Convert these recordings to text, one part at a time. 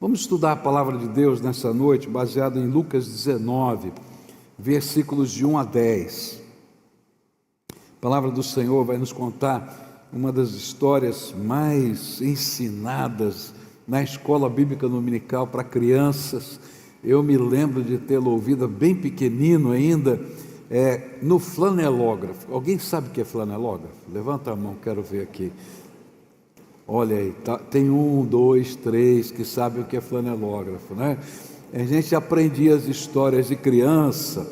Vamos estudar a palavra de Deus nessa noite, baseado em Lucas 19, versículos de 1 a 10. A palavra do Senhor vai nos contar uma das histórias mais ensinadas na escola bíblica dominical para crianças. Eu me lembro de tê-la ouvido bem pequenino ainda, no flanelógrafo. Alguém sabe o que é flanelógrafo? Levanta a mão, quero ver aqui. Olha aí, tem 1, 2, 3 que sabem o que é flanelógrafo, né? A gente aprendia as histórias de criança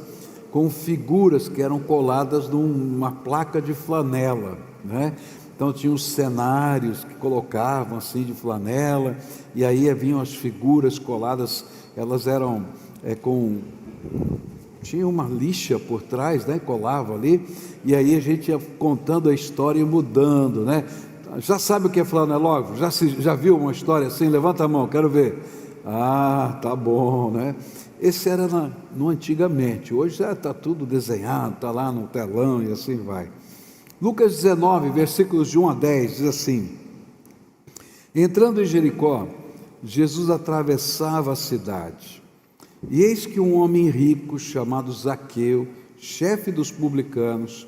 com figuras que eram coladas numa placa de flanela, né? Então tinha os cenários que colocavam assim de flanela, e aí vinham as figuras coladas, elas eram tinha uma lixa por trás, né? Colava ali, e aí a gente ia contando a história e mudando, né? Já sabe o que é flanelógrafo? Já viu uma história assim? Levanta a mão, quero ver. Ah, tá bom, né? Esse era no antigamente, hoje já está tudo desenhado, está lá no telão e assim vai. Lucas 19, versículos de 1 a 10, diz assim: entrando em Jericó, Jesus atravessava a cidade, e eis que um homem rico, chamado Zaqueu, chefe dos publicanos,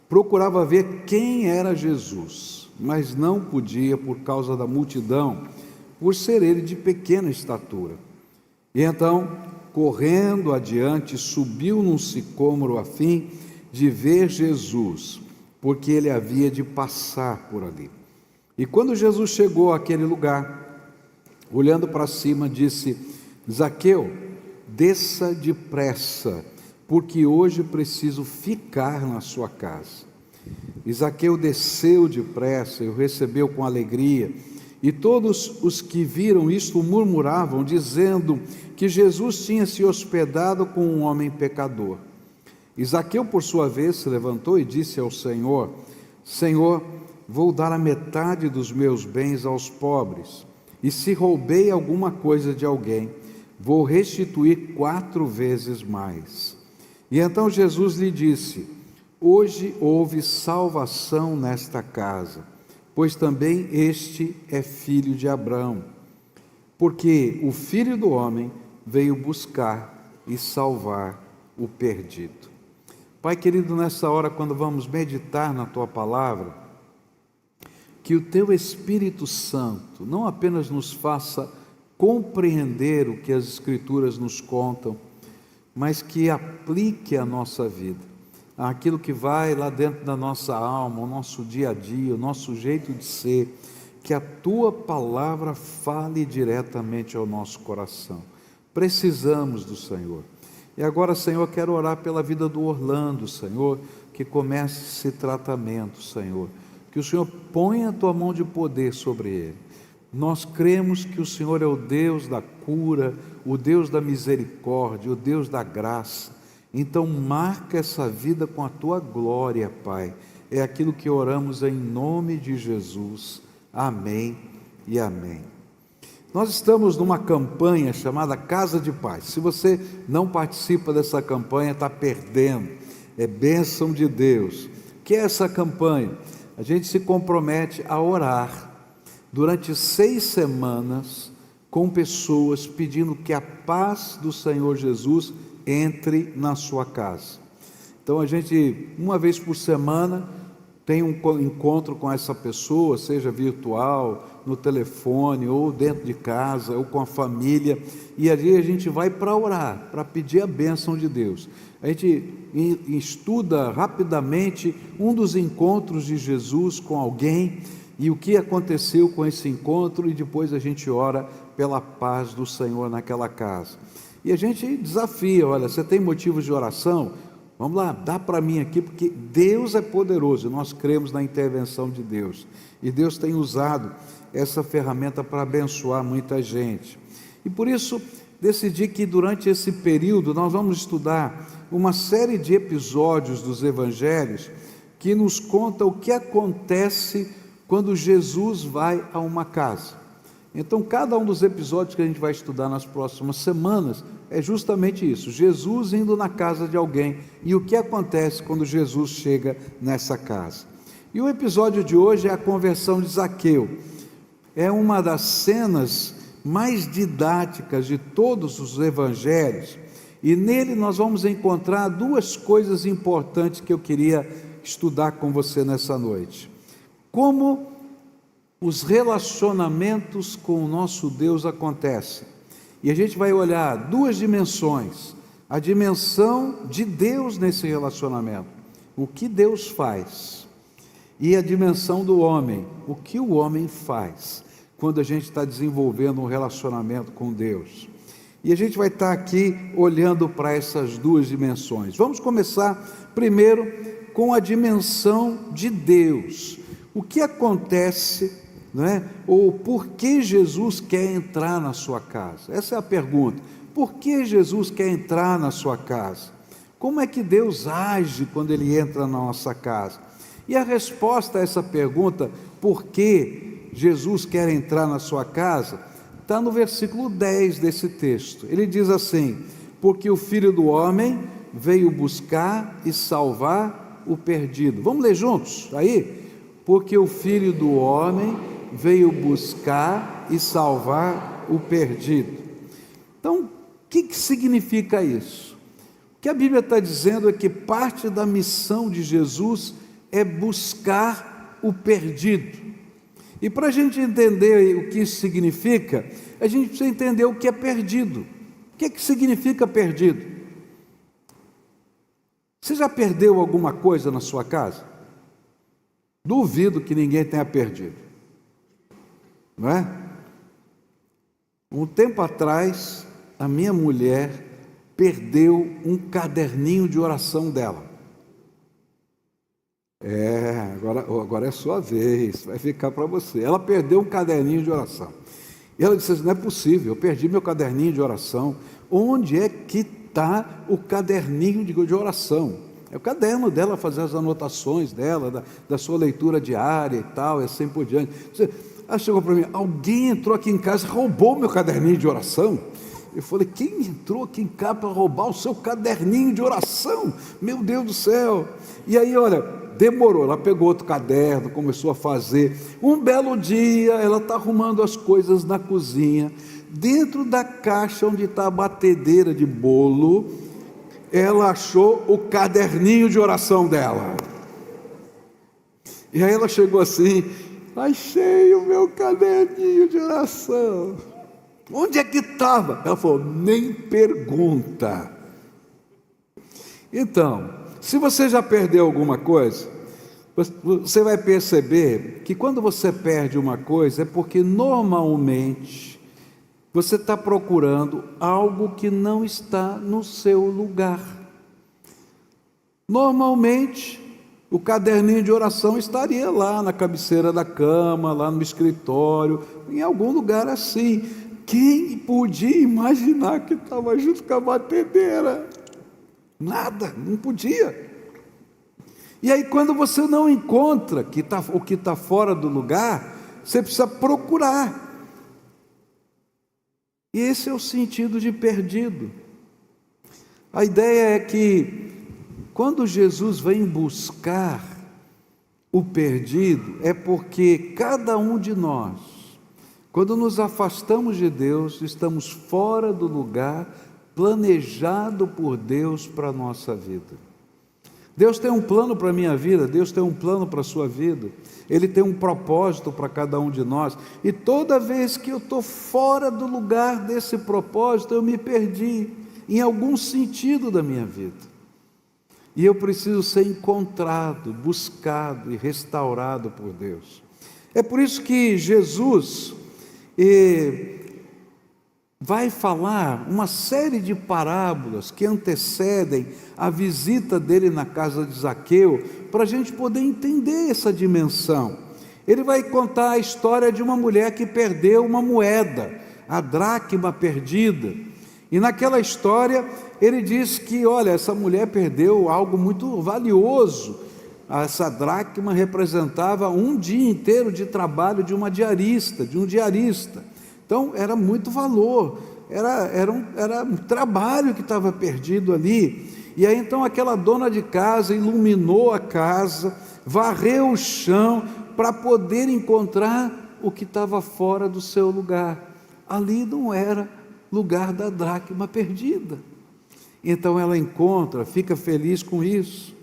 procurava ver quem era Jesus, mas não podia por causa da multidão, por ser ele de pequena estatura. E então, correndo adiante, subiu num sicômoro a fim de ver Jesus, porque ele havia de passar por ali. E quando Jesus chegou àquele lugar, olhando para cima, disse: Zaqueu, desça depressa, porque hoje preciso ficar na sua casa. E Zaqueu desceu depressa e o recebeu com alegria, e todos os que viram isto murmuravam, dizendo que Jesus tinha se hospedado com um homem pecador. E Zaqueu, por sua vez, se levantou e disse ao Senhor: Senhor, vou dar a metade dos meus bens aos pobres, e se roubei alguma coisa de alguém, vou restituir 4 vezes mais. E então Jesus lhe disse: hoje houve salvação nesta casa, pois também este é filho de Abraão, porque o Filho do Homem veio buscar e salvar o perdido. Pai querido, nessa hora, quando vamos meditar na Tua palavra, que o Teu Espírito Santo não apenas nos faça compreender o que as Escrituras nos contam, mas que aplique a nossa vida, aquilo que vai lá dentro da nossa alma, o nosso dia a dia, o nosso jeito de ser, que a Tua palavra fale diretamente ao nosso coração. Precisamos do Senhor. E agora, Senhor, quero orar pela vida do Orlando, Senhor, que comece esse tratamento, Senhor, que o Senhor ponha a Tua mão de poder sobre ele. Nós cremos que o Senhor é o Deus da cura, o Deus da misericórdia, o Deus da graça. Então marca essa vida com a Tua glória, Pai. É aquilo que oramos em nome de Jesus. Amém e amém. Nós estamos numa campanha chamada Casa de Paz. Se você não participa dessa campanha, está perdendo. É bênção de Deus. O que é essa campanha? A gente se compromete a orar durante 6 semanas com pessoas pedindo que a paz do Senhor Jesus entre na sua casa. Então a gente, uma vez por semana, tem um encontro com essa pessoa, seja virtual, no telefone, ou dentro de casa, ou com a família, e ali a gente vai para orar, para pedir a bênção de Deus. A gente estuda rapidamente um dos encontros de Jesus com alguém, e o que aconteceu com esse encontro, e depois a gente ora pela paz do Senhor naquela casa. E a gente desafia: olha, você tem motivos de oração? Vamos lá, dá para mim aqui, porque Deus é poderoso, nós cremos na intervenção de Deus, e Deus tem usado essa ferramenta para abençoar muita gente. E por isso, decidi que durante esse período nós vamos estudar uma série de episódios dos evangelhos que nos conta o que acontece quando Jesus vai a uma casa. Então, cada um dos episódios que a gente vai estudar nas próximas semanas é justamente isso: Jesus indo na casa de alguém e o que acontece quando Jesus chega nessa casa. E o episódio de hoje é a conversão de Zaqueu. É uma das cenas mais didáticas de todos os evangelhos, e nele nós vamos encontrar duas coisas importantes que eu queria estudar com você nessa noite. Como os relacionamentos com o nosso Deus acontecem. E a gente vai olhar duas dimensões: a dimensão de Deus nesse relacionamento, o que Deus faz, e a dimensão do homem, o que o homem faz quando a gente está desenvolvendo um relacionamento com Deus. E a gente vai estar aqui olhando para essas duas dimensões. Vamos começar primeiro com a dimensão de Deus. O que acontece, não é? Ou por que Jesus quer entrar na sua casa? Essa é a pergunta. Por que Jesus quer entrar na sua casa? Como é que Deus age quando Ele entra na nossa casa? E a resposta a essa pergunta, por que Jesus quer entrar na sua casa, está no versículo 10 desse texto. Ele diz assim: porque o Filho do Homem veio buscar e salvar o perdido. Vamos ler juntos aí? Porque o Filho do Homem veio buscar e salvar o perdido. Então, o que significa isso? O que a Bíblia está dizendo é que parte da missão de Jesus é buscar o perdido. E para a gente entender o que isso significa, a gente precisa entender o que é perdido. O que significa perdido? Você já perdeu alguma coisa na sua casa? Duvido que ninguém tenha perdido, não é? Um tempo atrás, a minha mulher perdeu um caderninho de oração dela. Agora é sua vez, vai ficar para você. Ela perdeu um caderninho de oração. E ela disse assim: não é possível, eu perdi meu caderninho de oração. Onde é que está o caderninho de oração? É o caderno dela, fazer as anotações dela, da sua leitura diária e tal, e assim por diante. Ela chegou para mim: alguém entrou aqui em casa e roubou meu caderninho de oração. Eu falei: quem entrou aqui em casa para roubar o seu caderninho de oração? Meu Deus do céu! E aí, olha, demorou, ela pegou outro caderno, começou a fazer. Um belo dia, ela está arrumando as coisas na cozinha, dentro da caixa onde está a batedeira de bolo, ela achou o caderninho de oração dela. E aí ela chegou assim: achei o meu caderninho de oração. Onde é que estava? Ela falou: nem pergunta. Então, se você já perdeu alguma coisa, você vai perceber que quando você perde uma coisa é porque normalmente você está procurando algo que não está no seu lugar. Normalmente, o caderninho de oração estaria lá na cabeceira da cama, lá no escritório, em algum lugar assim. Quem podia imaginar que estava junto com a batedeira? Nada, não podia. E aí, quando você não encontra o que está fora do lugar, você precisa procurar. E esse é o sentido de perdido. A ideia é que, quando Jesus vem buscar o perdido, é porque cada um de nós, quando nos afastamos de Deus, estamos fora do lugar planejado por Deus para a nossa vida. Deus tem um plano para a minha vida, Deus tem um plano para a sua vida, Ele tem um propósito para cada um de nós, e toda vez que eu estou fora do lugar desse propósito, eu me perdi em algum sentido da minha vida, e eu preciso ser encontrado, buscado e restaurado por Deus. É por isso que Jesus vai falar uma série de parábolas que antecedem a visita dele na casa de Zaqueu, para a gente poder entender essa dimensão. Ele vai contar a história de uma mulher que perdeu uma moeda, a dracma perdida, e naquela história ele diz que, olha, essa mulher perdeu algo muito valioso. Essa dracma representava um dia inteiro de trabalho de um diarista. Então, era muito valor, era um trabalho que estava perdido ali. E aí, então, aquela dona de casa iluminou a casa, varreu o chão, para poder encontrar o que estava fora do seu lugar. ali não era lugar da dracma perdida. Então ela encontra, fica feliz com isso.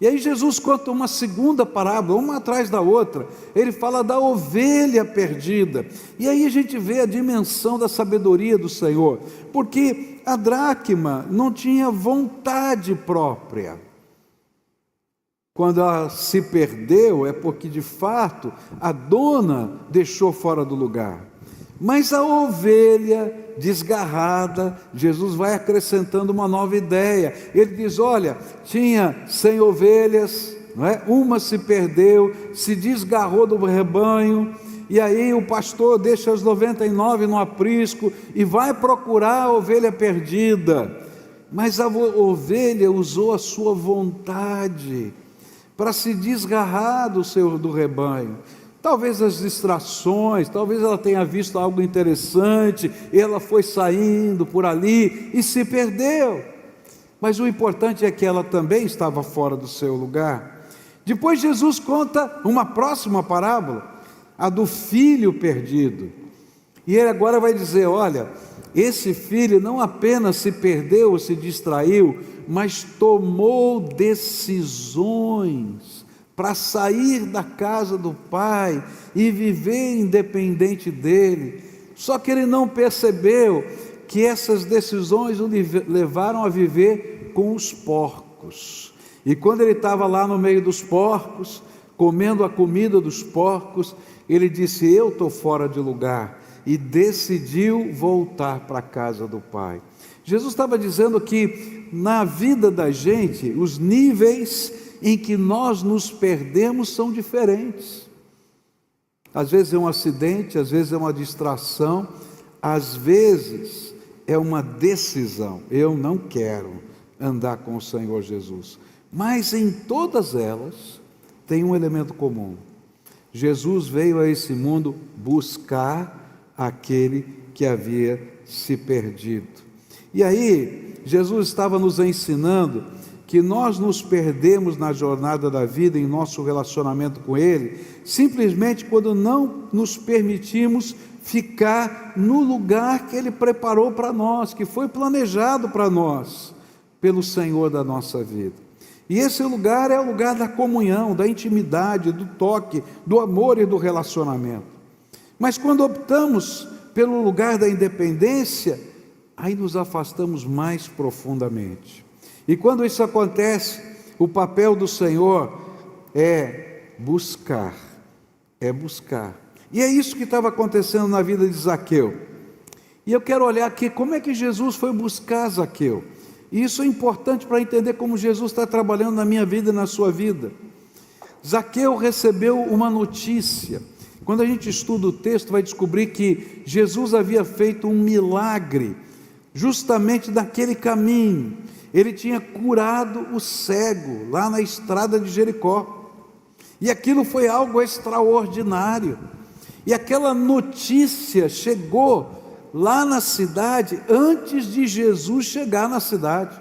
E aí Jesus conta uma segunda parábola, uma atrás da outra. Ele fala da ovelha perdida. E aí a gente vê a dimensão da sabedoria do Senhor, porque a dracma não tinha vontade própria. Quando ela se perdeu, é porque de fato a dona deixou fora do lugar. Mas a ovelha desgarrada, Jesus vai acrescentando uma nova ideia. Ele diz: olha, tinha 100 ovelhas, não é? Uma se perdeu, se desgarrou do rebanho, e aí o pastor deixa as 99 no aprisco e vai procurar a ovelha perdida. Mas a ovelha usou a sua vontade para se desgarrar do rebanho. Talvez as distrações, talvez ela tenha visto algo interessante, ela foi saindo por ali e se perdeu. Mas o importante é que ela também estava fora do seu lugar. Depois Jesus conta uma próxima parábola, a do filho perdido. E ele agora vai dizer: olha, esse filho não apenas se perdeu ou se distraiu, mas tomou decisões para sair da casa do pai e viver independente dele. Só que ele não percebeu que essas decisões o levaram a viver com os porcos. E quando ele estava lá no meio dos porcos, comendo a comida dos porcos, ele disse: eu estou fora de lugar, e decidiu voltar para a casa do pai. Jesus estava dizendo que na vida da gente, os níveis em que nós nos perdemos são diferentes. Às vezes é um acidente, às vezes é uma distração, às vezes é uma decisão: eu não quero andar com o Senhor Jesus. Mas em todas elas tem um elemento comum: Jesus veio a esse mundo buscar aquele que havia se perdido. E aí Jesus estava nos ensinando que nós nos perdemos na jornada da vida, em nosso relacionamento com Ele, simplesmente quando não nos permitimos ficar no lugar que Ele preparou para nós, que foi planejado para nós, pelo Senhor da nossa vida. E esse lugar é o lugar da comunhão, da intimidade, do toque, do amor e do relacionamento. Mas quando optamos pelo lugar da independência, aí nos afastamos mais profundamente. E quando isso acontece, o papel do Senhor é buscar, E é isso que estava acontecendo na vida de Zaqueu. E eu quero olhar aqui como é que Jesus foi buscar Zaqueu. E isso é importante para entender como Jesus está trabalhando na minha vida e na sua vida. Zaqueu recebeu uma notícia. Quando a gente estuda o texto, vai descobrir que Jesus havia feito um milagre, justamente naquele caminho. Ele tinha curado o cego, lá na estrada de Jericó. E aquilo foi algo extraordinário. E aquela notícia chegou lá na cidade, antes de Jesus chegar na cidade.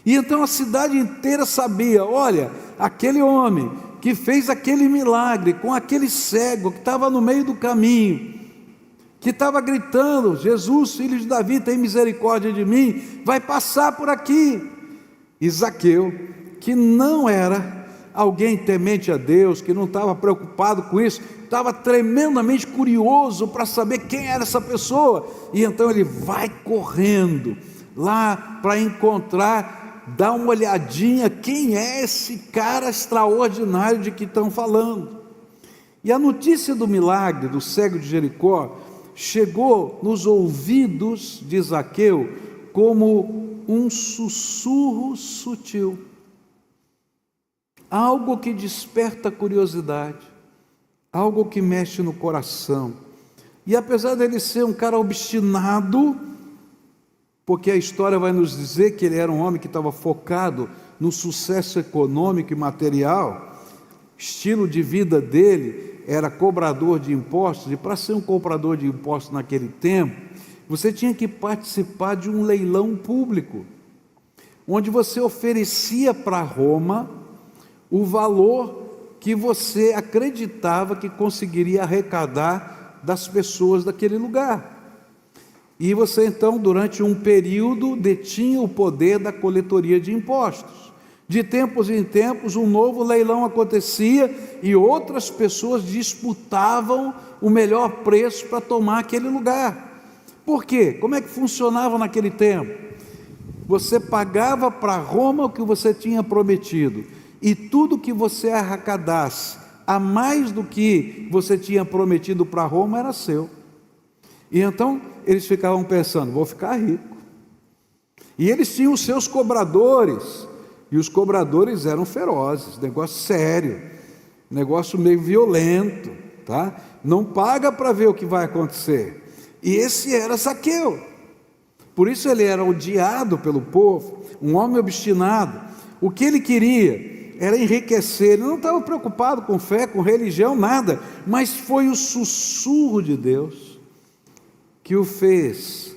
E então a cidade inteira sabia: olha, aquele homem que fez aquele milagre com aquele cego que estava no meio do caminho, que estava gritando: Jesus, filho de Davi, tem misericórdia de mim, vai passar por aqui. E Zaqueu, que não era alguém temente a Deus, que não estava preocupado com isso, estava tremendamente curioso para saber quem era essa pessoa. E então ele vai correndo lá para encontrar, dar uma olhadinha, quem é esse cara extraordinário de que estão falando. E a notícia do milagre do cego de Jericó chegou nos ouvidos de Zaqueu como um sussurro sutil, algo que desperta curiosidade, algo que mexe no coração. E apesar dele ser um cara obstinado, porque a história vai nos dizer que ele era um homem que estava focado no sucesso econômico e material, estilo de vida dele era cobrador de impostos, e para ser um cobrador de impostos naquele tempo, você tinha que participar de um leilão público, onde você oferecia para Roma o valor que você acreditava que conseguiria arrecadar das pessoas daquele lugar. E você então, durante um período, detinha o poder da coletoria de impostos. De tempos em tempos, um novo leilão acontecia e outras pessoas disputavam o melhor preço para tomar aquele lugar. Por quê? Como é que funcionava naquele tempo? Você pagava para Roma o que você tinha prometido, e tudo que você arrecadasse a mais do que você tinha prometido para Roma era seu. E então eles ficavam pensando: vou ficar rico. E eles tinham os seus cobradores, e os cobradores eram ferozes, negócio sério, negócio meio violento, tá? Não paga para ver o que vai acontecer. E esse era Zaqueu. Por isso ele era odiado pelo povo, um homem obstinado. O que ele queria era enriquecer. Ele não estava preocupado com fé, com religião, nada, mas foi o sussurro de Deus que o fez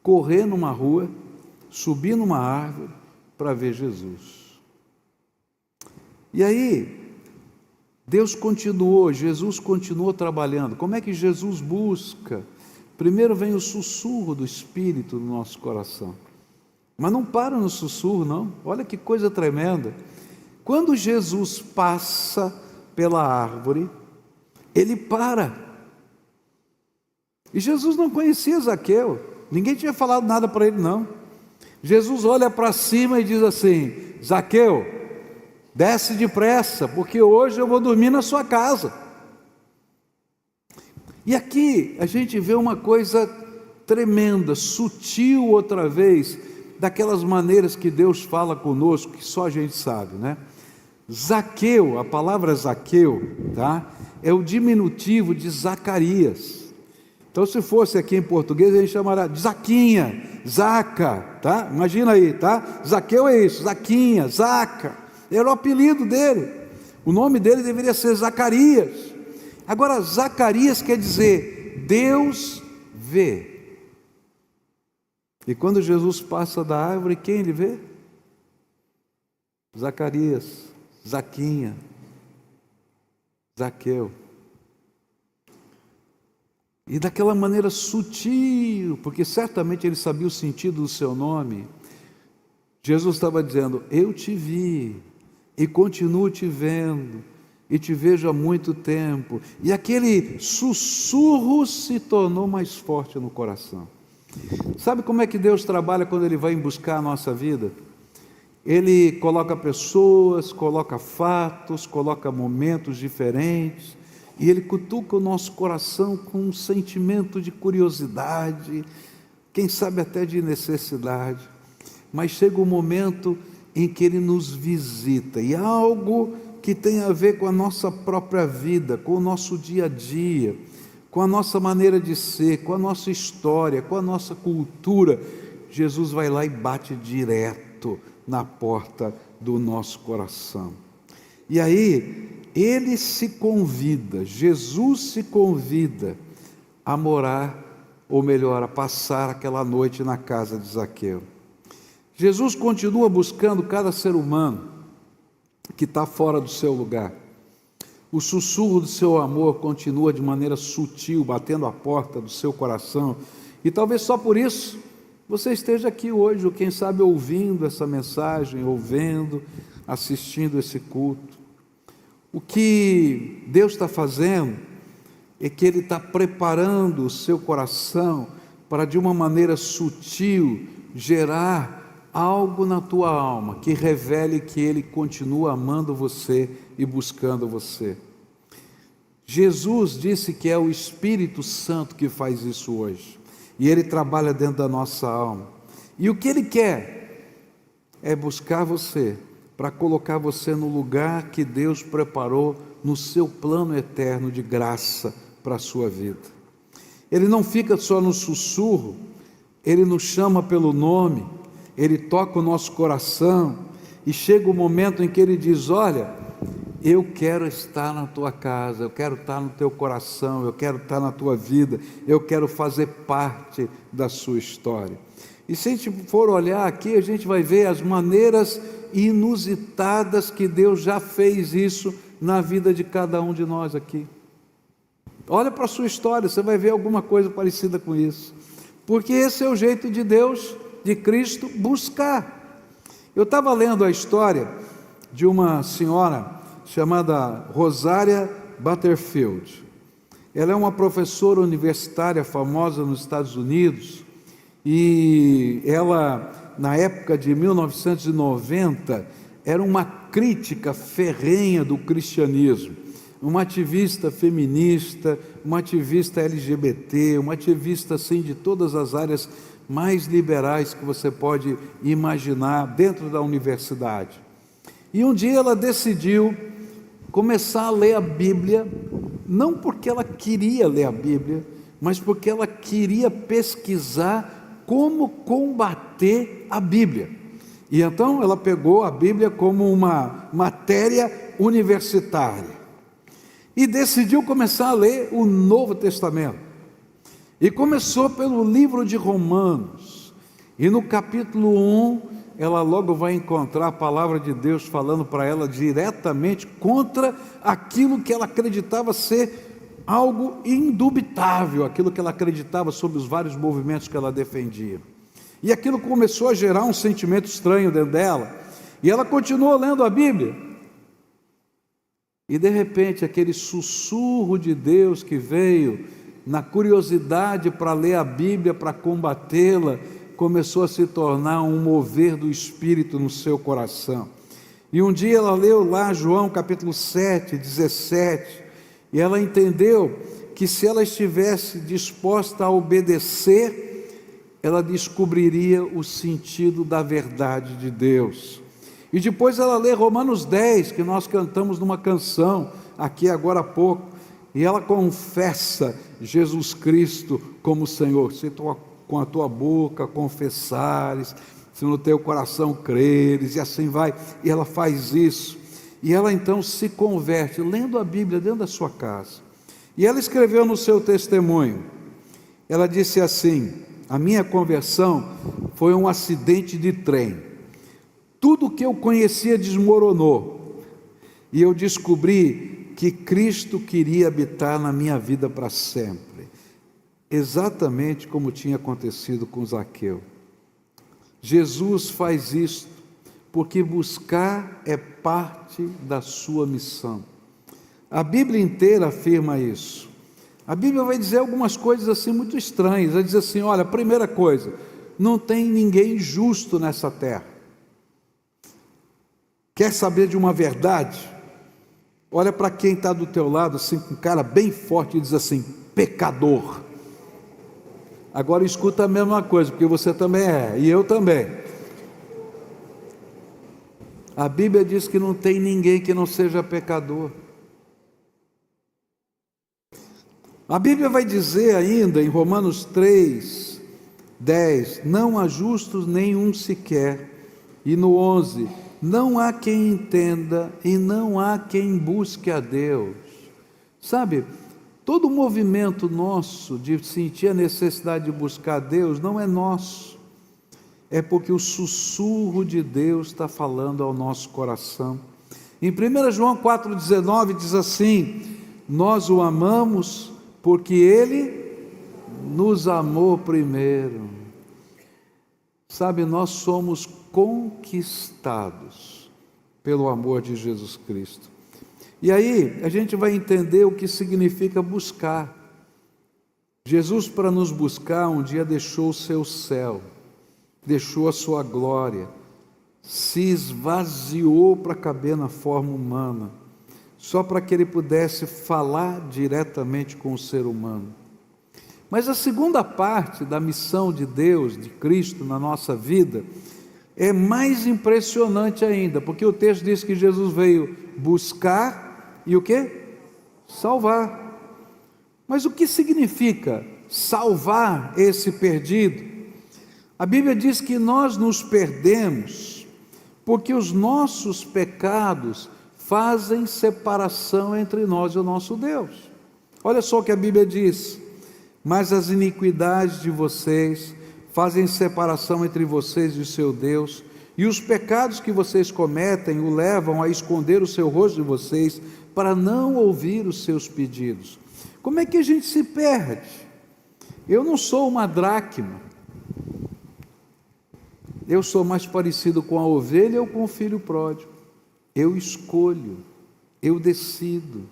correr numa rua, subir numa árvore para ver Jesus. E aí, Jesus continuou trabalhando. Como é que Jesus busca? Primeiro vem o sussurro do Espírito no nosso coração. Mas não para no sussurro, não. Olha que coisa tremenda. Quando Jesus passa pela árvore, ele para. E Jesus não conhecia Zaqueu. Ninguém tinha falado nada para ele, não. Jesus olha para cima e diz assim: Zaqueu, desce depressa, porque hoje eu vou dormir na sua casa. E aqui a gente vê uma coisa tremenda, sutil outra vez, daquelas maneiras que Deus fala conosco, que só a gente sabe, né? Zaqueu, a palavra Zaqueu, tá? É o diminutivo de Zacarias. Então, se fosse aqui em português, a gente chamaria de Zaquinha, Zaca, tá? Imagina aí, tá? Zaqueu é isso, Zaquinha, Zaca, era o apelido dele. O nome dele deveria ser Zacarias. Agora, Zacarias quer dizer Deus vê. E quando Jesus passa da árvore, quem ele vê? Zacarias, Zaquinha, Zaqueu. E daquela maneira sutil, porque certamente ele sabia o sentido do seu nome, Jesus estava dizendo: eu te vi e continuo te vendo, e te vejo há muito tempo. E aquele sussurro se tornou mais forte no coração. Sabe como é que Deus trabalha quando Ele vai buscar a nossa vida? Ele coloca pessoas, coloca fatos, coloca momentos diferentes, e Ele cutuca o nosso coração com um sentimento de curiosidade, quem sabe até de necessidade. Mas chega um momento em que Ele nos visita, e algo que tem a ver com a nossa própria vida, com o nosso dia a dia, com a nossa maneira de ser, com a nossa história, com a nossa cultura, Jesus vai lá e bate direto na porta do nosso coração. E aí, Ele se convida, Jesus se convida a morar, ou melhor, a passar aquela noite na casa de Zaqueu. Jesus continua buscando cada ser humano que está fora do seu lugar. O sussurro do seu amor continua de maneira sutil, batendo a porta do seu coração. E talvez só por isso você esteja aqui hoje, ou quem sabe ouvindo essa mensagem, ouvindo, assistindo esse culto. O que Deus está fazendo é que Ele está preparando o seu coração para, de uma maneira sutil, gerar algo na tua alma que revele que Ele continua amando você e buscando você. Jesus disse que é o Espírito Santo que faz isso hoje, e Ele trabalha dentro da nossa alma, e o que Ele quer é buscar você, para colocar você no lugar que Deus preparou no seu plano eterno de graça para a sua vida. Ele não fica só no sussurro, Ele nos chama pelo nome, Ele toca o nosso coração, e chega o momento em que Ele diz: olha, eu quero estar na tua casa, eu quero estar no teu coração, eu quero estar na tua vida, eu quero fazer parte da sua história. E se a gente for olhar aqui, a gente vai ver as maneiras inusitadas que Deus já fez isso na vida de cada um de nós aqui. Olha para a sua história, você vai ver alguma coisa parecida com isso. porque esse é o jeito de Deus, de Cristo, buscar. Eu estava lendo a história de uma senhora chamada Rosária Butterfield. Ela é uma professora universitária famosa nos Estados Unidos, e ela, na época de 1990, era uma crítica ferrenha do cristianismo, uma ativista feminista, uma ativista LGBT, uma ativista assim de todas as áreas mais liberais que você pode imaginar dentro da universidade. E um dia ela decidiu começar a ler a Bíblia, não porque ela queria ler a Bíblia, mas porque ela queria pesquisar como combater a Bíblia. E então ela pegou a Bíblia como uma matéria universitária e decidiu começar a ler o Novo Testamento. E começou pelo livro de Romanos, e no capítulo 1, ela logo vai encontrar a palavra de Deus falando para ela diretamente contra aquilo que ela acreditava ser algo indubitável, aquilo que ela acreditava sobre os vários movimentos que ela defendia. E aquilo começou a gerar um sentimento estranho dentro dela, e ela continuou lendo a Bíblia, e de repente aquele sussurro de Deus que veio na curiosidade para ler a Bíblia, para combatê-la, começou a se tornar um mover do Espírito no seu coração. E um dia ela leu lá João capítulo 7, 17, e ela entendeu que se ela estivesse disposta a obedecer, ela descobriria o sentido da verdade de Deus. E depois ela lê Romanos 10, que nós cantamos numa canção aqui agora há pouco, e ela confessa Jesus Cristo como Senhor. Se tu com a tua boca confessares, se no teu coração creres, e assim vai, e ela faz isso, e ela então se converte, lendo a Bíblia dentro da sua casa. E ela escreveu no seu testemunho, ela disse assim: a minha conversão foi um acidente de trem, tudo que eu conhecia desmoronou, e eu descobri que Cristo queria habitar na minha vida para sempre, exatamente como tinha acontecido com Zaqueu. Jesus faz isto porque buscar é parte da sua missão. A Bíblia inteira afirma isso. A Bíblia vai dizer algumas coisas assim muito estranhas. Vai dizer assim: olha, primeira coisa, não tem ninguém justo nessa terra. Quer saber de uma verdade? Olha para quem está do teu lado, assim, com um cara bem forte, e diz assim: pecador. Agora escuta a mesma coisa, porque você também é, e eu também. A Bíblia diz que não tem ninguém que não seja pecador. A Bíblia vai dizer ainda em Romanos 3, 10, não há justos nenhum sequer. E no 11, não há quem entenda e não há quem busque a Deus. Sabe, todo o movimento nosso de sentir a necessidade de buscar a Deus não é nosso, é porque o sussurro de Deus está falando ao nosso coração. Em 1 João 4,19 diz assim: nós o amamos porque Ele nos amou primeiro. Sabe, nós somos conquistados pelo amor de Jesus Cristo. E aí a gente vai entender o que significa buscar. Jesus, para nos buscar, um dia deixou o seu céu, deixou a sua glória, se esvaziou para caber na forma humana, só para que ele pudesse falar diretamente com o ser humano. Mas a segunda parte da missão de Deus, de Cristo na nossa vida, é mais impressionante ainda, porque o texto diz que Jesus veio buscar e o quê? Salvar. Mas o que significa salvar esse perdido? A Bíblia diz que nós nos perdemos porque os nossos pecados fazem separação entre nós e o nosso Deus. Olha só o que a Bíblia diz: mas as iniquidades de vocês fazem separação entre vocês e o seu Deus, e os pecados que vocês cometem o levam a esconder o seu rosto de vocês, para não ouvir os seus pedidos. Como é que a gente se perde? Eu não sou uma dracma, eu sou mais parecido com a ovelha ou com o filho pródigo. Eu escolho, eu decido.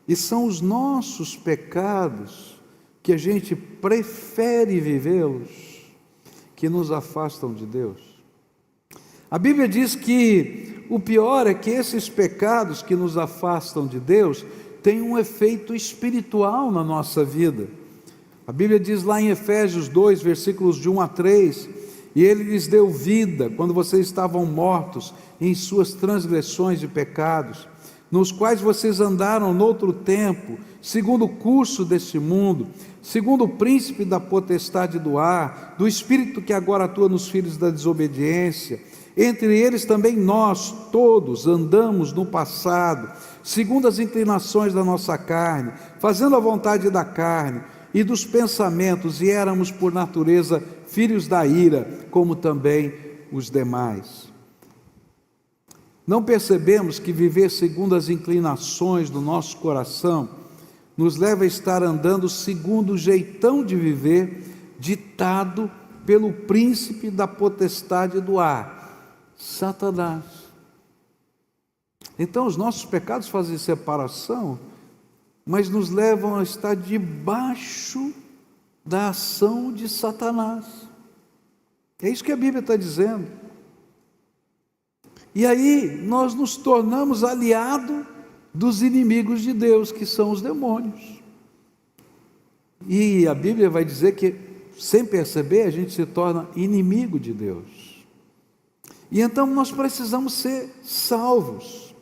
E são os nossos pecados, que a gente prefere vivê-los, que nos afastam de Deus. A Bíblia diz que o pior é que esses pecados que nos afastam de Deus têm um efeito espiritual na nossa vida. A Bíblia diz lá em Efésios 2, versículos de 1 a 3, e Ele lhes deu vida quando vocês estavam mortos em suas transgressões e pecados, nos quais vocês andaram noutro tempo, segundo o curso deste mundo, segundo o príncipe da potestade do ar, do espírito que agora atua nos filhos da desobediência. Entre eles também nós todos andamos no passado, segundo as inclinações da nossa carne, fazendo a vontade da carne e dos pensamentos, e éramos por natureza filhos da ira, como também os demais. Não percebemos que viver segundo as inclinações do nosso coração nos leva a estar andando segundo o jeitão de viver ditado pelo príncipe da potestade do ar, Satanás. Então os nossos pecados fazem separação, mas nos levam a estar debaixo da ação de Satanás. É isso que a Bíblia está dizendo. E aí nós nos tornamos aliados dos inimigos de Deus, que são os demônios. E a Bíblia vai dizer que, sem perceber, a gente se torna inimigo de Deus. E então nós precisamos ser salvos.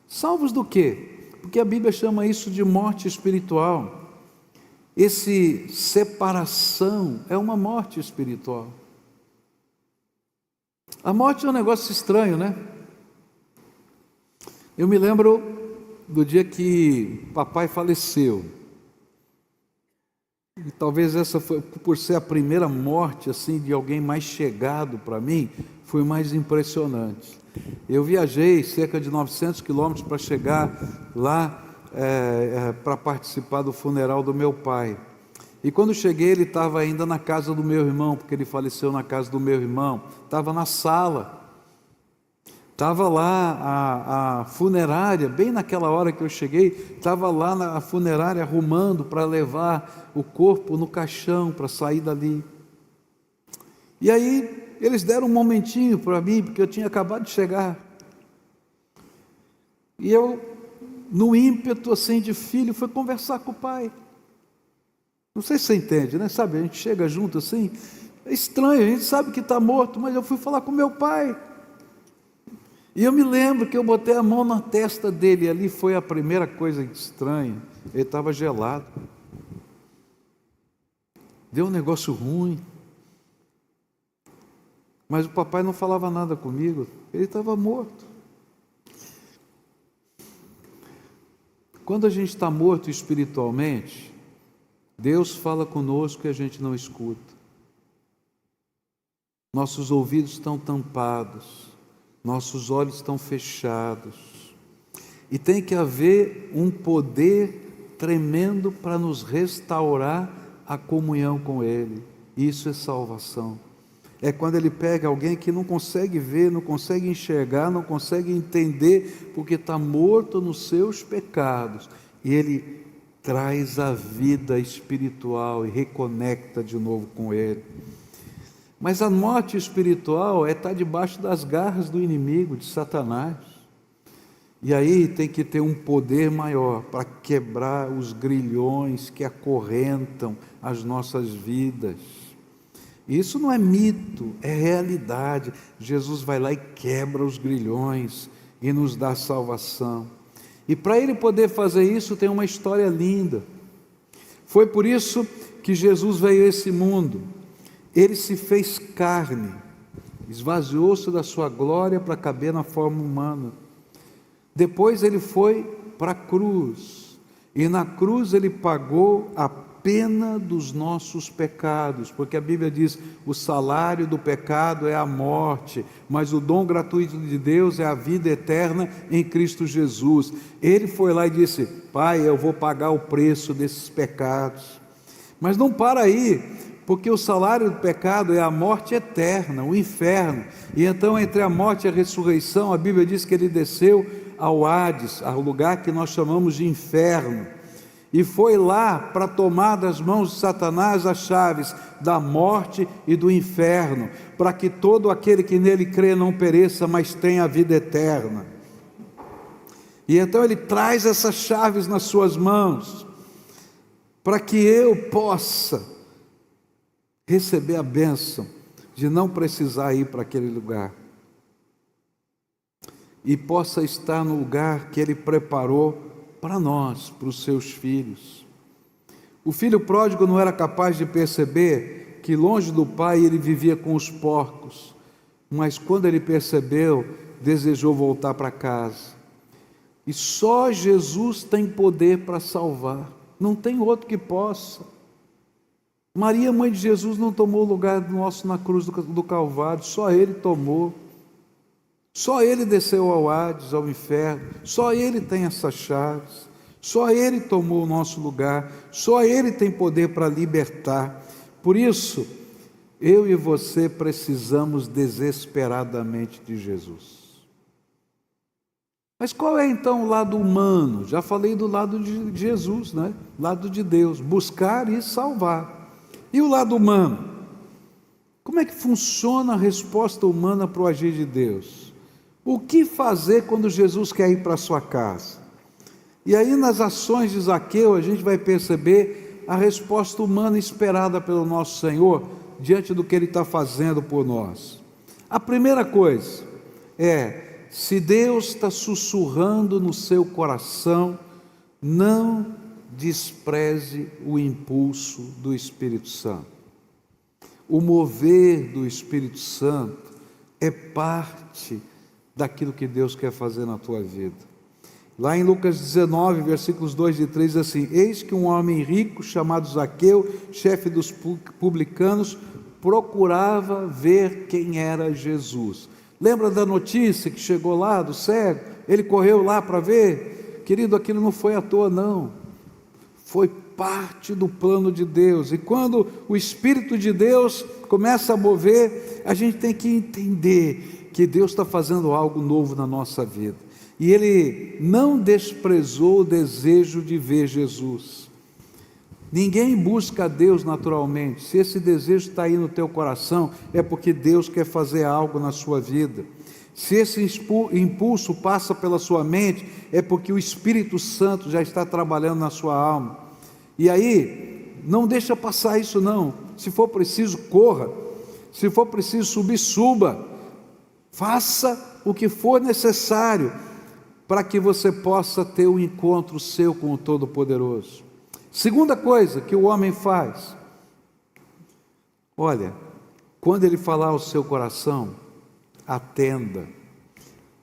Salvos do quê? Porque a Bíblia chama isso de morte espiritual. Esse separação é uma morte espiritual. A morte é um negócio estranho, né? Eu me lembro do dia que papai faleceu. E talvez essa foi, por ser a primeira morte assim de alguém mais chegado para mim, foi mais impressionante. Eu viajei cerca de 900 quilômetros para chegar lá para participar do funeral do meu pai. E quando cheguei, ele estava ainda na casa do meu irmão, porque ele faleceu na casa do meu irmão. Estava na sala. Estava lá a funerária, bem naquela hora que eu cheguei, estava lá a funerária arrumando para levar o corpo no caixão, para sair dali. E aí, eles deram um momentinho para mim, porque eu tinha acabado de chegar. E eu, no ímpeto assim de filho, fui conversar com o pai. Não sei se você entende, né? Sabe, a gente chega junto assim, é estranho, a gente sabe que está morto, mas eu fui falar com meu pai. E eu me lembro que eu botei a mão na testa dele, e ali foi a primeira coisa estranha, ele estava gelado. Deu um negócio ruim. Mas o papai não falava nada comigo, ele estava morto. Quando a gente está morto espiritualmente, Deus fala conosco e a gente não escuta. Nossos ouvidos estão tampados, nossos olhos estão fechados. E tem que haver um poder tremendo para nos restaurar a comunhão com Ele. Isso é salvação. É quando Ele pega alguém que não consegue ver, não consegue enxergar, não consegue entender, porque está morto nos seus pecados, e Ele traz a vida espiritual e reconecta de novo com Ele. Mas a morte espiritual é estar debaixo das garras do inimigo, de Satanás. E aí tem que ter um poder maior para quebrar os grilhões que acorrentam as nossas vidas. Isso não é mito, é realidade. Jesus vai lá e quebra os grilhões e nos dá salvação. E para Ele poder fazer isso, tem uma história linda. Foi por isso que Jesus veio a esse mundo. Ele se fez carne, esvaziou-se da sua glória para caber na forma humana. Depois Ele foi para a cruz, e na cruz Ele pagou a pena dos nossos pecados, porque a Bíblia diz: o salário do pecado é a morte, mas o dom gratuito de Deus é a vida eterna em Cristo Jesus. Ele foi lá e disse: Pai, eu vou pagar o preço desses pecados. Mas não para aí, porque o salário do pecado é a morte eterna, o inferno. E então, entre a morte e a ressurreição, a Bíblia diz que ele desceu ao Hades, ao lugar que nós chamamos de inferno, e foi lá para tomar das mãos de Satanás as chaves da morte e do inferno, para que todo aquele que nele crê não pereça, mas tenha a vida eterna. E então ele traz essas chaves nas suas mãos, para que eu possa receber a bênção de não precisar ir para aquele lugar, e possa estar no lugar que ele preparou para nós, para os seus filhos. O filho pródigo não era capaz de perceber que longe do pai ele vivia com os porcos, mas quando ele percebeu, desejou voltar para casa. E só Jesus tem poder para salvar, não tem outro que possa. Maria, mãe de Jesus, não tomou o lugar nosso na cruz do Calvário, só Ele tomou. Só Ele desceu ao Hades, ao inferno, só Ele tem essas chaves, só Ele tomou o nosso lugar, só Ele tem poder para libertar. Por isso, eu e você precisamos desesperadamente de Jesus. Mas qual é então o lado humano? Já falei do lado de Jesus, né? Lado de Deus, buscar e salvar. E o lado humano? Como é que funciona a resposta humana para o agir de Deus? O que fazer quando Jesus quer ir para a sua casa? E aí nas ações de Zaqueu a gente vai perceber a resposta humana esperada pelo nosso Senhor diante do que Ele está fazendo por nós. A primeira coisa é: se Deus está sussurrando no seu coração, não despreze o impulso do Espírito Santo. O mover do Espírito Santo é parte daquilo que Deus quer fazer na tua vida. Lá em Lucas 19, versículos 2 e 3, diz assim: eis que um homem rico, chamado Zaqueu, chefe dos publicanos, procurava ver quem era Jesus. Lembra da notícia que chegou lá do cego? Ele correu lá para ver. Querido, aquilo não foi à toa, não. Foi parte do plano de Deus. E quando o Espírito de Deus começa a mover, a gente tem que entender que Deus está fazendo algo novo na nossa vida. E Ele não desprezou o desejo de ver Jesus. Ninguém busca a Deus naturalmente. Se esse desejo está aí no teu coração, é porque Deus quer fazer algo na sua vida. Se esse impulso passa pela sua mente, é porque o Espírito Santo já está trabalhando na sua alma. E aí, não deixa passar isso não. Se for preciso, corra. Se for preciso subir, suba. Faça o que for necessário para que você possa ter um encontro seu com o Todo-Poderoso. Segunda coisa que o homem faz: olha, quando ele falar ao seu coração, atenda.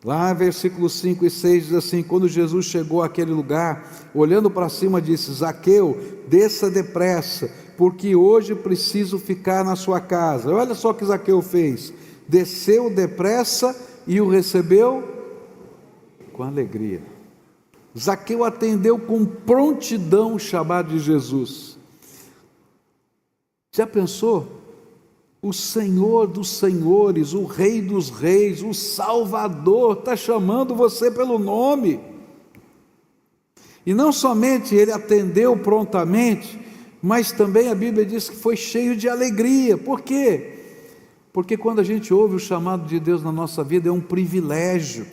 Lá versículos 5 e 6 diz assim: quando Jesus chegou àquele lugar, olhando para cima, disse: Zaqueu, desça depressa, porque hoje preciso ficar na sua casa. Olha só o que Zaqueu fez: desceu depressa e o recebeu com alegria. Zaqueu atendeu com prontidão o chamado de Jesus. Já pensou? O Senhor dos senhores, o Rei dos reis, o Salvador está chamando você pelo nome. E não somente ele atendeu prontamente, mas também a Bíblia diz que foi cheio de alegria. Por quê? Porque quando a gente ouve o chamado de Deus na nossa vida, é um privilégio,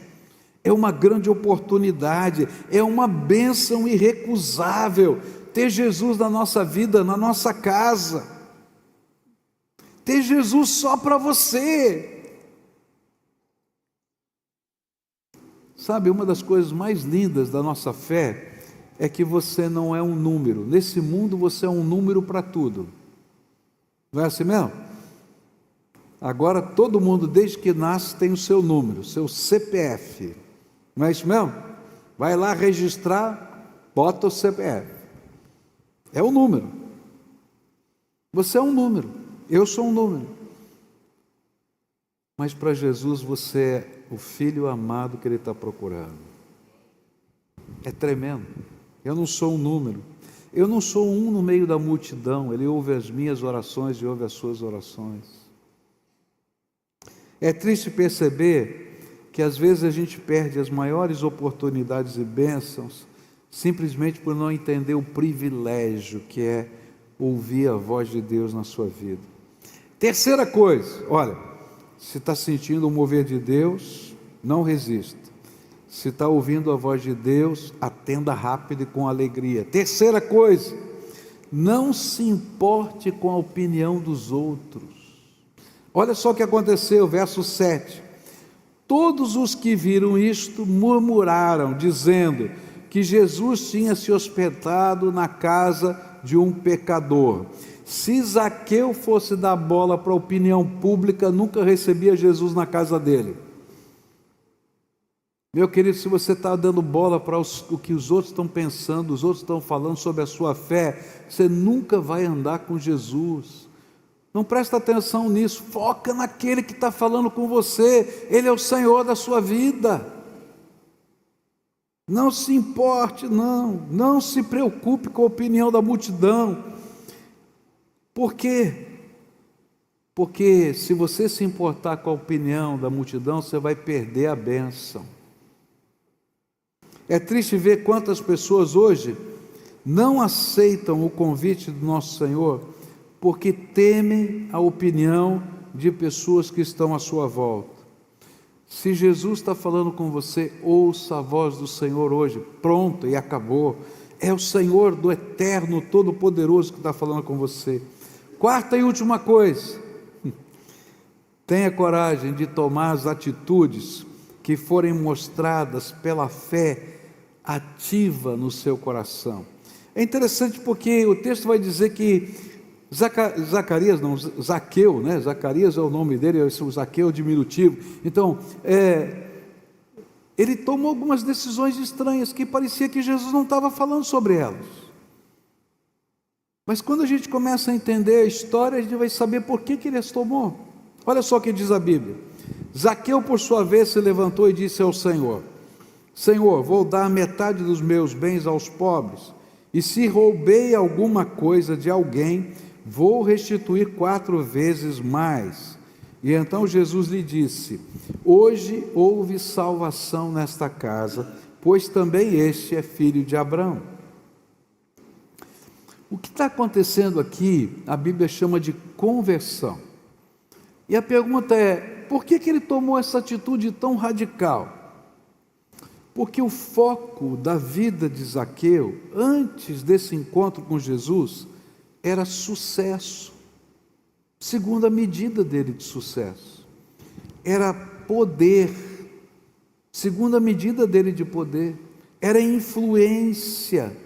é uma grande oportunidade, é uma bênção irrecusável ter Jesus na nossa vida, na nossa casa, ter Jesus só para você. Sabe, uma das coisas mais lindas da nossa fé é que você não é um número. Nesse mundo você é um número para tudo. Não é assim mesmo? Agora todo mundo, desde que nasce, tem o seu número, seu CPF. Não é isso mesmo? Vai lá registrar, bota o CPF. É um número. Você é um número. Eu sou um número. Mas para Jesus você é o filho amado que Ele está procurando. É tremendo. Eu não sou um número. Eu não sou um no meio da multidão, Ele ouve as minhas orações e ouve as suas orações. É triste perceber que às vezes a gente perde as maiores oportunidades e bênçãos simplesmente por não entender o privilégio que é ouvir a voz de Deus na sua vida. Terceira coisa, olha, se está sentindo o mover de Deus, não resista. Se está ouvindo a voz de Deus, atenda rápido e com alegria. Terceira coisa, não se importe com a opinião dos outros. Olha só o que aconteceu, verso 7. Todos os que viram isto murmuraram, dizendo que Jesus tinha se hospedado na casa de um pecador. Se Zaqueu fosse dar bola para a opinião pública, nunca recebia Jesus na casa dele. Meu querido, se você está dando bola para o que os outros estão pensando, os outros estão falando sobre a sua fé, você nunca vai andar com Jesus. Não presta atenção nisso, foca naquele que está falando com você, Ele é o Senhor da sua vida. Não se importe, não se preocupe com a opinião da multidão. Por quê? Porque se você se importar com a opinião da multidão, você vai perder a bênção. É triste ver quantas pessoas hoje não aceitam o convite do nosso Senhor, porque temem a opinião de pessoas que estão à sua volta. Se Jesus está falando com você, ouça a voz do Senhor hoje, pronto e acabou. É o Senhor do Eterno, Todo-Poderoso que está falando com você. Quarta e última coisa, tenha coragem de tomar as atitudes que forem mostradas pela fé ativa no seu coração. É interessante porque o texto vai dizer que Zaqueu, né? Zacarias é o nome dele, o Zaqueu é o diminutivo. Então, ele tomou algumas decisões estranhas que parecia que Jesus não estava falando sobre elas. Mas quando a gente começa a entender a história, a gente vai saber por que ele as tomou. Olha só o que diz a Bíblia. Zaqueu, por sua vez, se levantou e disse ao Senhor: Senhor, vou dar metade dos meus bens aos pobres, e se roubei alguma coisa de alguém, vou restituir 4 vezes mais. E então Jesus lhe disse: hoje houve salvação nesta casa, pois também este é filho de Abraão. O que está acontecendo aqui, a Bíblia chama de conversão. E a pergunta é, por que ele tomou essa atitude tão radical? Porque o foco da vida de Zaqueu, antes desse encontro com Jesus, era sucesso. Segunda medida dele de sucesso era poder. Segunda medida dele de poder era influência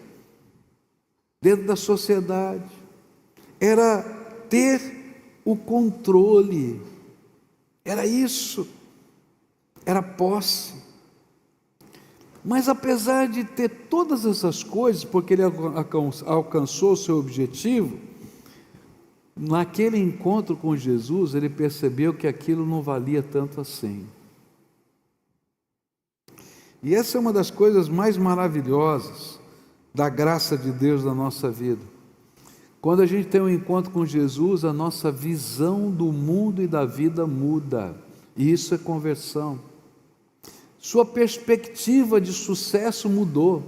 dentro da sociedade, era ter o controle, era isso, era posse. Mas apesar de ter todas essas coisas, porque ele alcançou o seu objetivo, naquele encontro com Jesus, ele percebeu que aquilo não valia tanto assim. E essa é uma das coisas mais maravilhosas da graça de Deus na nossa vida. Quando a gente tem um encontro com Jesus, a nossa visão do mundo e da vida muda. E isso é conversão. Sua perspectiva de sucesso mudou.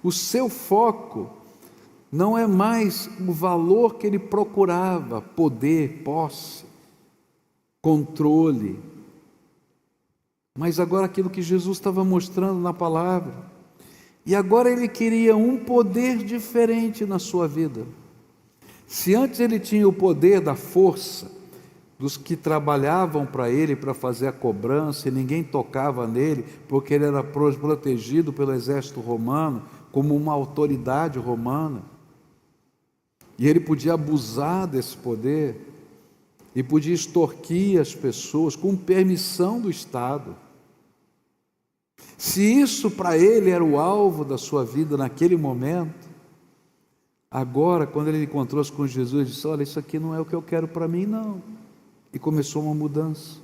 O seu foco não é mais o valor que ele procurava, poder, posse, controle, mas agora aquilo que Jesus estava mostrando na palavra. E agora ele queria um poder diferente na sua vida. Se antes ele tinha o poder da força, dos que trabalhavam para ele para fazer a cobrança, e ninguém tocava nele, porque ele era protegido pelo exército romano, como uma autoridade romana, e ele podia abusar desse poder, e podia extorquir as pessoas com permissão do Estado. Se isso para ele era o alvo da sua vida naquele momento, agora, quando ele encontrou-se com Jesus, ele disse: olha, isso aqui não é o que eu quero para mim, não. E começou uma mudança.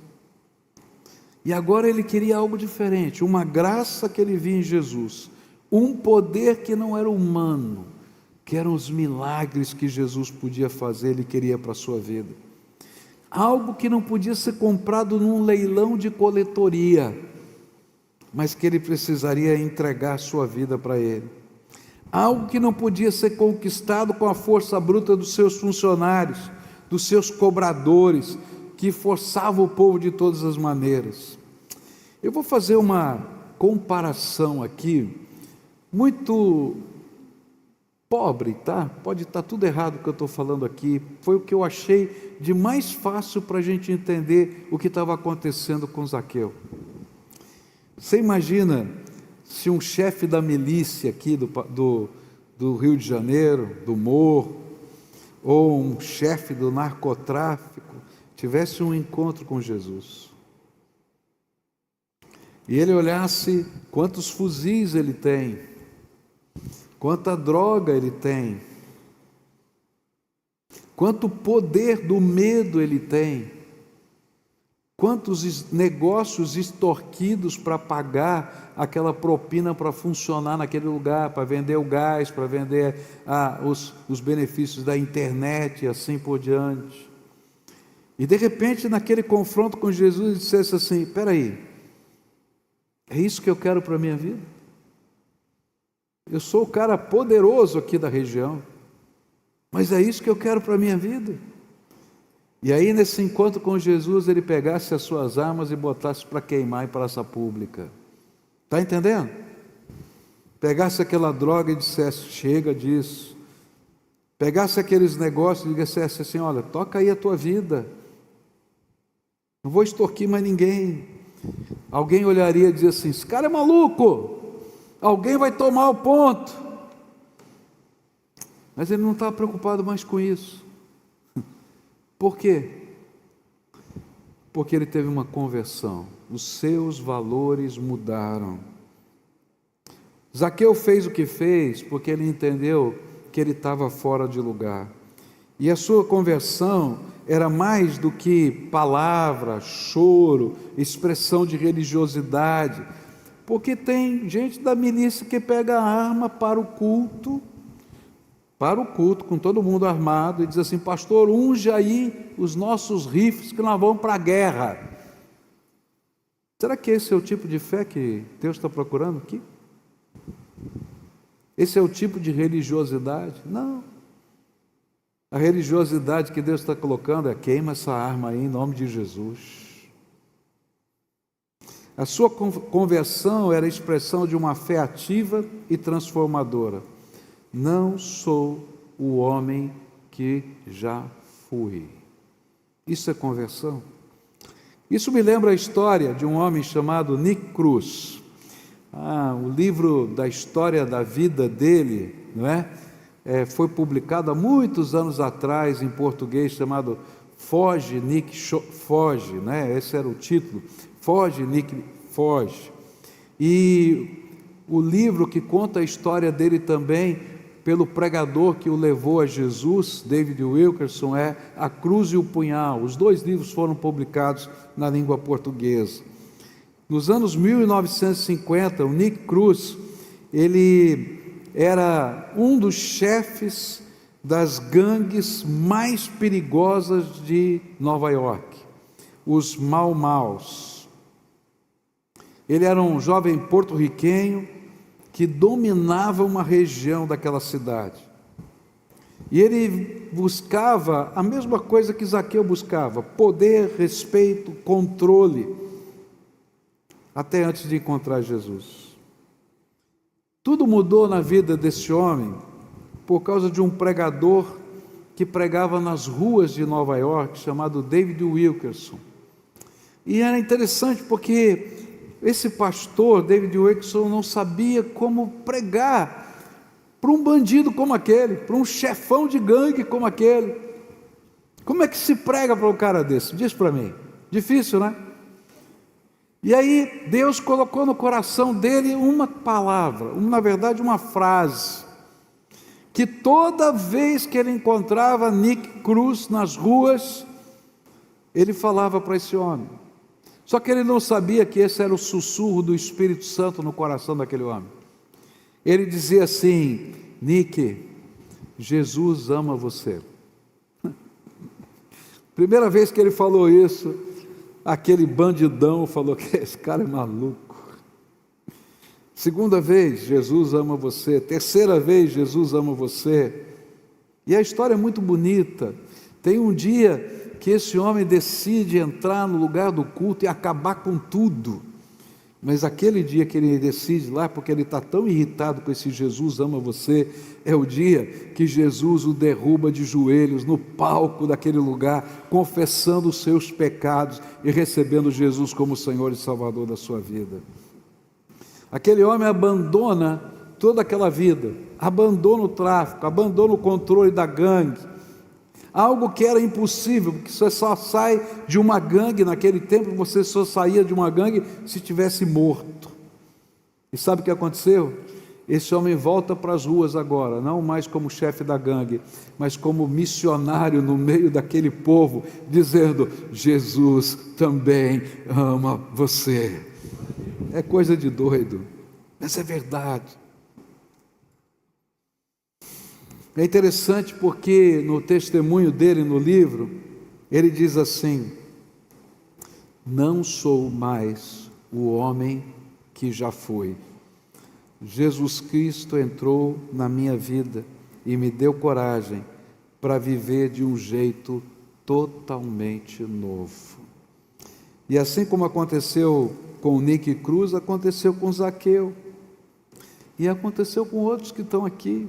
E agora ele queria algo diferente, uma graça que ele via em Jesus, um poder que não era humano, que eram os milagres que Jesus podia fazer, Ele queria para a sua vida. Algo que não podia ser comprado num leilão de coletoria, mas que Ele precisaria entregar a sua vida para Ele. Algo que não podia ser conquistado com a força bruta dos seus funcionários, dos seus cobradores, que forçavam o povo de todas as maneiras. Eu vou fazer uma comparação aqui, muito pobre, tá? Pode estar tudo errado o que eu estou falando aqui. Foi o que eu achei de mais fácil para a gente entender o que estava acontecendo com Zaqueu. Você imagina se um chefe da milícia aqui do Rio de Janeiro, do Morro, ou um chefe do narcotráfico, tivesse um encontro com Jesus, e ele olhasse quantos fuzis ele tem, quanta droga ele tem, quanto poder do medo ele tem, quantos negócios extorquidos para pagar aquela propina para funcionar naquele lugar, para vender o gás, para vender os benefícios da internet e assim por diante. E de repente, naquele confronto com Jesus, ele dissesse assim: espera aí, é isso que eu quero para a minha vida? Eu sou o cara poderoso aqui da região, mas é isso que eu quero para a minha vida? E aí, nesse encontro com Jesus, ele pegasse as suas armas e botasse para queimar em praça pública. Está entendendo? Pegasse aquela droga e dissesse: chega disso. Pegasse aqueles negócios e dissesse assim: olha, toca aí a tua vida, não vou extorquir mais ninguém. Alguém olharia e dizia assim: esse cara é maluco, alguém vai tomar o ponto. Mas ele não estava preocupado mais com isso. Por quê? Porque ele teve uma conversão, os seus valores mudaram. Zaqueu fez o que fez porque ele entendeu que ele estava fora de lugar, e a sua conversão era mais do que palavra, choro, expressão de religiosidade, porque tem gente da milícia que pega a arma para o culto, com todo mundo armado, e diz assim: pastor, unja aí os nossos rifles que nós vamos para a guerra. Será que esse é o tipo de fé que Deus está procurando aqui? Esse é o tipo de religiosidade? Não. A religiosidade que Deus está colocando é: queima essa arma aí em nome de Jesus. A sua conversão era a expressão de uma fé ativa e transformadora. Não sou o homem que já fui. Isso é conversão. Isso me lembra a história de um homem chamado Nick Cruz. O livro da história da vida dele, não é? Foi publicado há muitos anos atrás em português, chamado Foge, Nick, Foge, né? Esse era o título, Foge, Nick, Foge. E o livro que conta a história dele também, pelo pregador que o levou a Jesus, David Wilkerson, é A Cruz e o Punhal. Os dois livros foram publicados na língua portuguesa. Nos anos 1950, o Nick Cruz, ele era um dos chefes das gangues mais perigosas de Nova York, os Mau Maus. Ele era um jovem porto-riquenho que dominava uma região daquela cidade. E ele buscava a mesma coisa que Zaqueu buscava: poder, respeito, controle, até antes de encontrar Jesus. Tudo mudou na vida desse homem por causa de um pregador que pregava nas ruas de Nova York, chamado David Wilkerson. E era interessante porque esse pastor, David Wilkerson, não sabia como pregar para um bandido como aquele, para um chefão de gangue como aquele. Como é que se prega para um cara desse? Diz para mim. Difícil, né? E aí Deus colocou no coração dele uma palavra, na verdade uma frase, que toda vez que ele encontrava Nick Cruz nas ruas, ele falava para esse homem. Só que ele não sabia que esse era o sussurro do Espírito Santo no coração daquele homem. Ele dizia assim: Nick, Jesus ama você. Primeira vez que ele falou isso, aquele bandidão falou que esse cara é maluco. Segunda vez, Jesus ama você. Terceira vez, Jesus ama você. E a história é muito bonita. Tem um dia que esse homem decide entrar no lugar do culto e acabar com tudo. Mas aquele dia que ele decide lá, porque ele está tão irritado com esse Jesus ama você, é o dia que Jesus o derruba de joelhos no palco daquele lugar, confessando os seus pecados e recebendo Jesus como Senhor e Salvador da sua vida. Aquele homem abandona toda aquela vida, abandona o tráfico, abandona o controle da gangue, algo que era impossível, porque você só sai de uma gangue, naquele tempo você só saía de uma gangue se tivesse morto. E sabe o que aconteceu? Esse homem volta para as ruas agora, não mais como chefe da gangue, mas como missionário no meio daquele povo, dizendo: Jesus também ama você. É coisa de doido, mas é verdade. É interessante porque no testemunho dele no livro, ele diz assim: não sou mais o homem que já fui. Jesus Cristo entrou na minha vida e me deu coragem para viver de um jeito totalmente novo. E assim como aconteceu com o Nick Cruz, aconteceu com Zaqueu. E aconteceu com outros que estão aqui.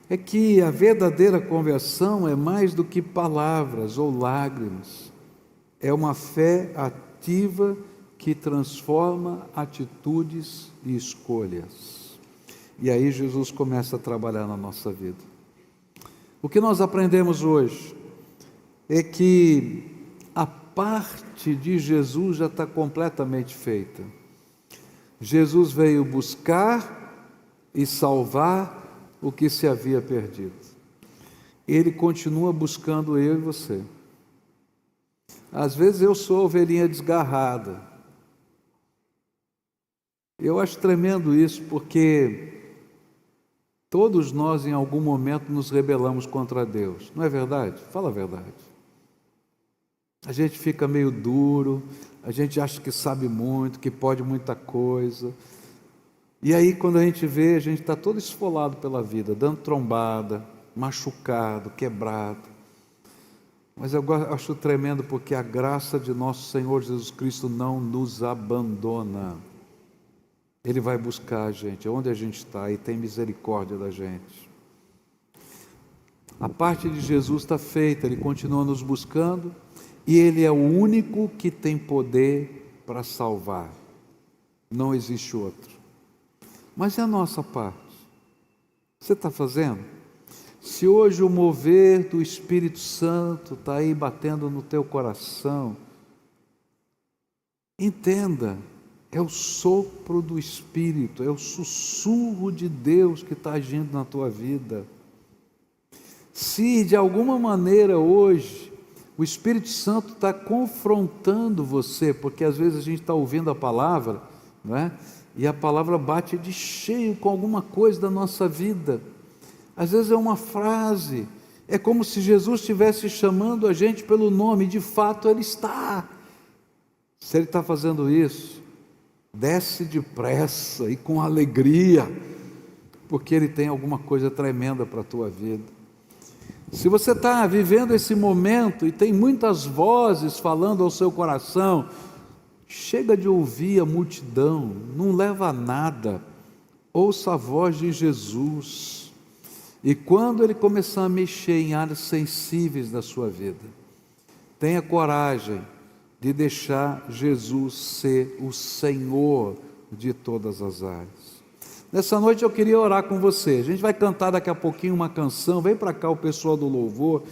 É que a verdadeira conversão é mais do que palavras ou lágrimas. É uma fé ativa que transforma atitudes e escolhas. E aí Jesus começa a trabalhar na nossa vida. O que nós aprendemos hoje é que a parte de Jesus já está completamente feita. Jesus veio buscar e salvar o que se havia perdido. Ele continua buscando eu e você. Às vezes eu sou a ovelhinha desgarrada. Eu acho tremendo isso, porque todos nós em algum momento nos rebelamos contra Deus, não é verdade? Fala a verdade. A gente fica meio duro, a gente acha que sabe muito, que pode muita coisa. E aí quando a gente vê, a gente está todo esfolado pela vida, dando trombada, machucado, quebrado. Mas eu acho tremendo porque a graça de nosso Senhor Jesus Cristo não nos abandona. Ele vai buscar a gente, onde a gente está, e tem misericórdia da gente. A parte de Jesus está feita, Ele continua nos buscando, e Ele é o único que tem poder para salvar. Não existe outro. Mas e a nossa parte? Você está fazendo? Se hoje o mover do Espírito Santo está aí batendo no teu coração, entenda, é o sopro do Espírito, é o sussurro de Deus que está agindo na tua vida. Se de alguma maneira hoje o Espírito Santo está confrontando você, porque às vezes a gente está ouvindo a palavra, não é? E a palavra bate de cheio com alguma coisa da nossa vida. Às vezes é uma frase, é como se Jesus estivesse chamando a gente pelo nome, de fato Ele está. Se Ele está fazendo isso, desce depressa e com alegria, porque Ele tem alguma coisa tremenda para a tua vida. Se você está vivendo esse momento e tem muitas vozes falando ao seu coração, chega de ouvir a multidão, não leva a nada, ouça a voz de Jesus, e quando Ele começar a mexer em áreas sensíveis da sua vida, tenha coragem de deixar Jesus ser o Senhor de todas as áreas. Nessa noite eu queria orar com você. A gente vai cantar daqui a pouquinho uma canção. Vem para cá o pessoal do louvor.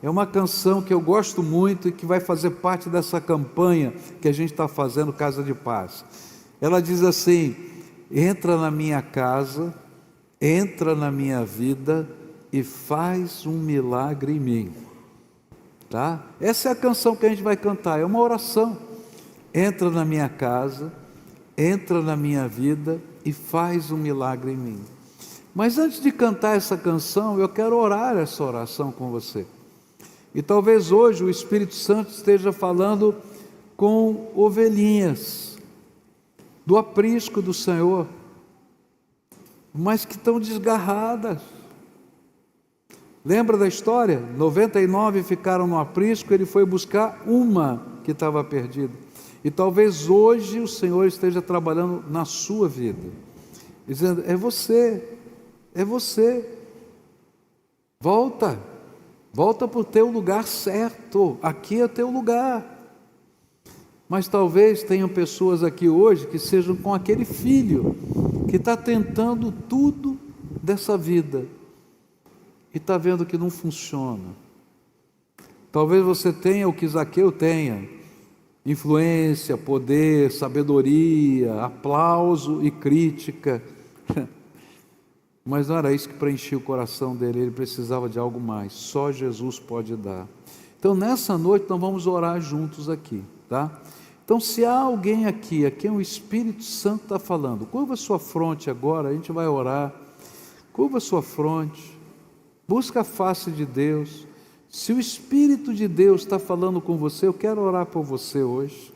É uma canção que eu gosto muito e que vai fazer parte dessa campanha que a gente está fazendo, Casa de Paz. Ela diz assim: entra na minha casa, entra na minha vida e faz um milagre em mim. Tá? Essa é a canção que a gente vai cantar, é uma oração. Entra na minha casa, entra na minha vida e faz um milagre em mim. Mas antes de cantar essa canção, eu quero orar essa oração com você. E talvez hoje o Espírito Santo esteja falando com ovelhinhas do aprisco do Senhor, mas que estão desgarradas. Lembra da história? 99 ficaram no aprisco, ele foi buscar uma que estava perdida. E talvez hoje o Senhor esteja trabalhando na sua vida, dizendo: é você, volta para o teu lugar certo, aqui é o teu lugar. Mas talvez tenham pessoas aqui hoje que sejam com aquele filho que está tentando tudo dessa vida e está vendo que não funciona. Talvez você tenha o que Zaqueu tenha: influência, poder, sabedoria, aplauso e crítica. Mas não era isso que preenchia o coração dele, ele precisava de algo mais. Só Jesus pode dar. Então nessa noite nós vamos orar juntos aqui, tá? Então se há alguém aqui a quem o Espírito Santo está falando, curva sua fronte agora, a gente vai orar. Curva sua fronte, busca a face de Deus. Se o Espírito de Deus está falando com você, eu quero orar por você hoje.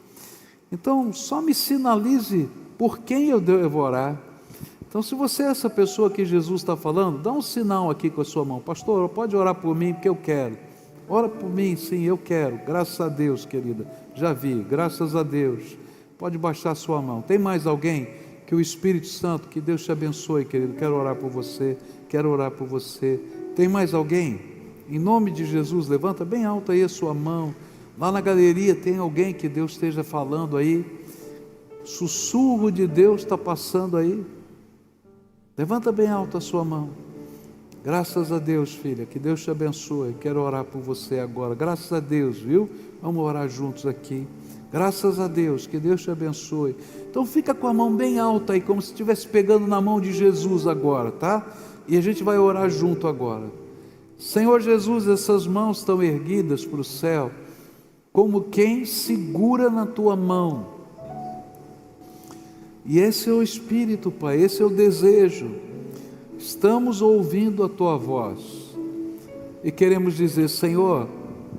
Então só me sinalize por quem eu devo orar. Então se você é essa pessoa que Jesus está falando, dá um sinal aqui com a sua mão: pastor, pode orar por mim porque eu quero. Ora por mim, sim, eu quero. Graças a Deus, querida, já vi, graças a Deus. Pode baixar a sua mão. Tem mais alguém? Que o Espírito Santo, que Deus te abençoe, querido. Quero orar por você, quero orar por você. Tem mais alguém? Em nome de Jesus, levanta bem alto aí a sua mão. Lá na galeria tem alguém que Deus esteja falando aí? Sussurro de Deus está passando aí? Levanta bem alto a sua mão. Graças a Deus, filha, que Deus te abençoe. Quero orar por você agora. Graças a Deus, viu? Vamos orar juntos aqui. Graças a Deus, que Deus te abençoe. Então fica com a mão bem alta aí, como se estivesse pegando na mão de Jesus agora, tá? E a gente vai orar junto agora. Senhor Jesus, essas mãos estão erguidas para o céu, como quem segura na tua mão. E esse é o Espírito, Pai, esse é o desejo. Estamos ouvindo a tua voz e queremos dizer: Senhor,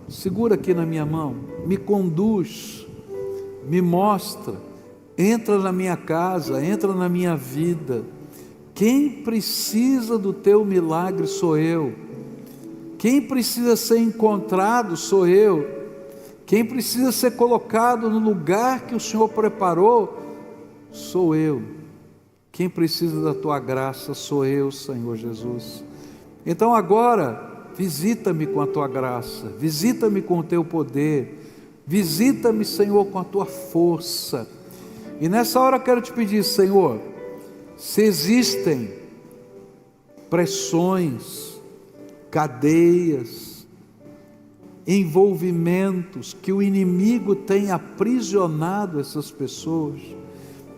segura aqui na minha mão, me conduz, me mostra, entra na minha casa, entra na minha vida. Quem precisa do teu milagre sou eu. Quem precisa ser encontrado sou eu. Quem precisa ser colocado no lugar que o Senhor preparou sou eu. Quem precisa da tua graça sou eu, Senhor Jesus. Então agora, visita-me com a tua graça, visita-me com o teu poder, visita-me, Senhor, com a tua força. E nessa hora eu quero te pedir, Senhor, se existem pressões, cadeias, envolvimentos que o inimigo tem aprisionado essas pessoas,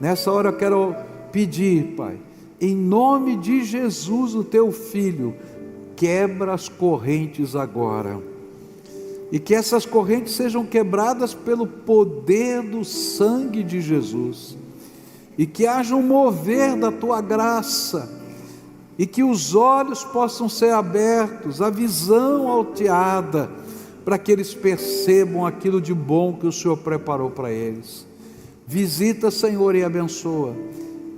nessa hora eu quero pedir, Pai, em nome de Jesus, o teu Filho, quebra as correntes agora, e que essas correntes sejam quebradas pelo poder do sangue de Jesus, e que haja um mover da tua graça, e que os olhos possam ser abertos, a visão alteada, para que eles percebam aquilo de bom que o Senhor preparou para eles. Visita, Senhor, e abençoa.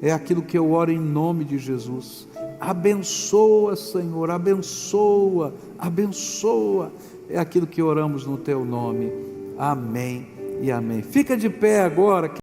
É aquilo que eu oro em nome de Jesus. Abençoa, Senhor, abençoa, abençoa. É aquilo que oramos no teu nome. Amém e amém. Fica de pé agora.